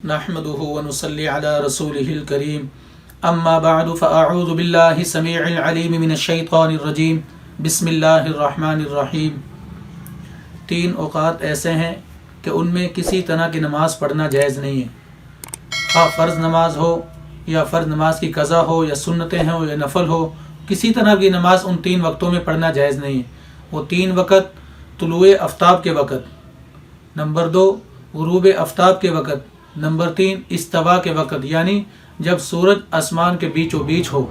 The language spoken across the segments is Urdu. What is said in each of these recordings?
نحمده ونصلي على رسوله الكريم اما بعد فاعوذ بالله السميع العليم من الشيطان الرجيم بسم اللہ الرحمن الرحیم۔ 3 اوقات ایسے ہیں کہ ان میں کسی طرح کی نماز پڑھنا جائز نہیں ہے، خواہ فرض نماز ہو یا فرض نماز کی قضا ہو یا سنتیں ہوں یا نفل ہو، کسی طرح کی نماز ان 3 وقتوں میں پڑھنا جائز نہیں ہے۔ وہ 3 وقت طلوع آفتاب کے وقت، نمبر 2 غروب آفتاب کے وقت، نمبر 3 استوا کے وقت، یعنی جب سورج آسمان کے بیچ و بیچ ہو،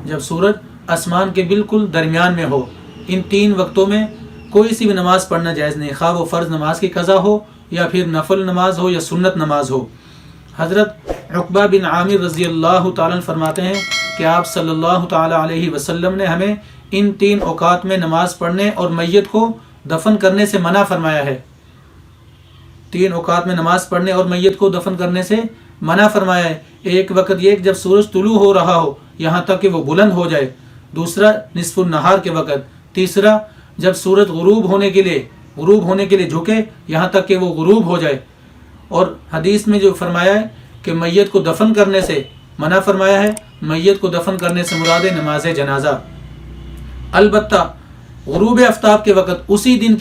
جب سورج آسمان کے بالکل درمیان میں ہو۔ ان 3 وقتوں میں کوئی سی بھی نماز پڑھنا جائز نہیں، خواہ وہ فرض نماز کی قضا ہو یا پھر نفل نماز ہو یا سنت نماز ہو۔ حضرت عقبہ بن عامر رضی اللہ تعالیٰ عنہ فرماتے ہیں کہ آپ صلی اللہ تعالیٰ علیہ وسلم نے ہمیں ان 3 اوقات میں نماز پڑھنے اور میت کو دفن کرنے سے منع فرمایا ہے۔ 3 اوقات میں نماز پڑھنے اور میت کو دفن کرنے سے منع فرمایا ہے۔ ایک وقت یہ کہ جب سورج طلوع ہو رہا ہو یہاں تک کہ وہ بلند ہو جائے، دوسرا نصف النہار کے وقت، تیسرا جب سورج غروب ہونے کے لیے جھکے یہاں تک کہ وہ غروب ہو جائے۔ اور حدیث میں جو فرمایا ہے کہ میت کو دفن کرنے سے منع فرمایا ہے، میت کو دفن کرنے سے مراد ہے نماز جنازہ۔ البتہ غروب آفتاب کے وقت اسی دن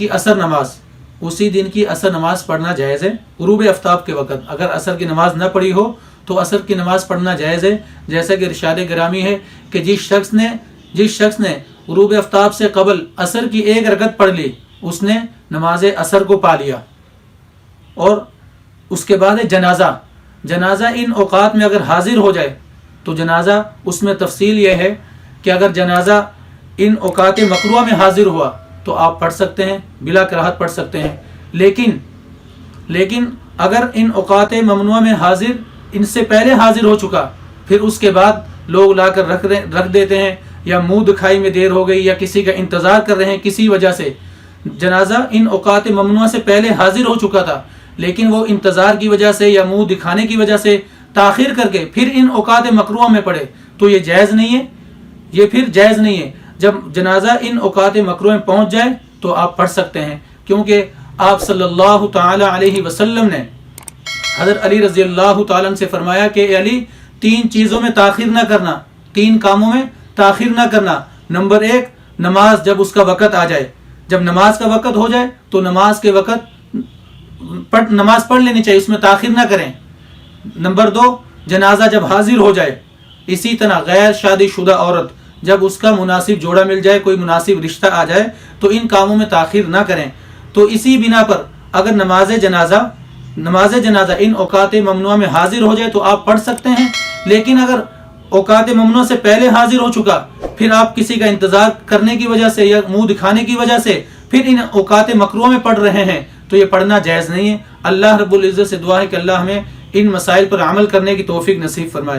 کی عصر نماز پڑھنا جائز ہے۔ غروب آفتاب کے وقت اگر عصر کی نماز نہ پڑھی ہو تو عصر کی نماز پڑھنا جائز ہے، جیسا کہ ارشاد گرامی ہے کہ جس شخص نے غروب آفتاب سے قبل عصر کی 1 رکعت پڑھ لی اس نے نماز عصر کو پا لیا۔ اور اس کے بعد جنازہ ان اوقات میں اگر حاضر ہو جائے تو جنازہ، اس میں تفصیل یہ ہے کہ اگر جنازہ ان اوقات مکروہ میں حاضر ہوا تو آپ پڑھ سکتے ہیں، بلا کراہت پڑھ سکتے ہیں۔ لیکن اگر ان اوقات ممنوعہ میں ان سے پہلے حاضر ہو چکا، پھر اس کے بعد لوگ لا کر رکھ دیتے ہیں، یا منہ دکھائی میں دیر ہو گئی یا کسی کا انتظار کر رہے ہیں کسی وجہ سے، جنازہ ان اوقات ممنوعہ سے پہلے حاضر ہو چکا تھا لیکن وہ انتظار کی وجہ سے یا منہ دکھانے کی وجہ سے تاخیر کر کے پھر ان اوقات مکروہ میں پڑے تو یہ جائز نہیں ہے۔ جب جنازہ ان اوقات مکروہ میں پہنچ جائے تو آپ پڑھ سکتے ہیں، کیونکہ آپ صلی اللہ تعالی علیہ وسلم نے حضرت علی رضی اللہ تعالیٰ عنہ سے فرمایا کہ اے علی 3 چیزوں میں تاخیر نہ کرنا، 3 کاموں میں تاخیر نہ کرنا۔ نمبر 1 نماز جب اس کا وقت آ جائے، جب نماز کا وقت ہو جائے تو نماز کے وقت نماز پڑھ لینی چاہیے، اس میں تاخیر نہ کریں۔ نمبر 2 جنازہ جب حاضر ہو جائے، اسی طرح غیر شادی شدہ عورت جب اس کا مناسب جوڑا مل جائے، کوئی مناسب رشتہ آ جائے تو ان کاموں میں تاخیر نہ کریں۔ تو اسی بنا پر اگر نماز جنازہ ان اوقات ممنوعہ میں حاضر ہو جائے تو آپ پڑھ سکتے ہیں، لیکن اگر اوقات ممنوعہ سے پہلے حاضر ہو چکا، پھر آپ کسی کا انتظار کرنے کی وجہ سے یا منہ دکھانے کی وجہ سے پھر ان اوقات مکروہ میں پڑھ رہے ہیں تو یہ پڑھنا جائز نہیں ہے۔ اللہ رب العزت سے دعا ہے کہ اللہ ہمیں ان مسائل پر عمل کرنے کی توفیق نصیب فرمائے۔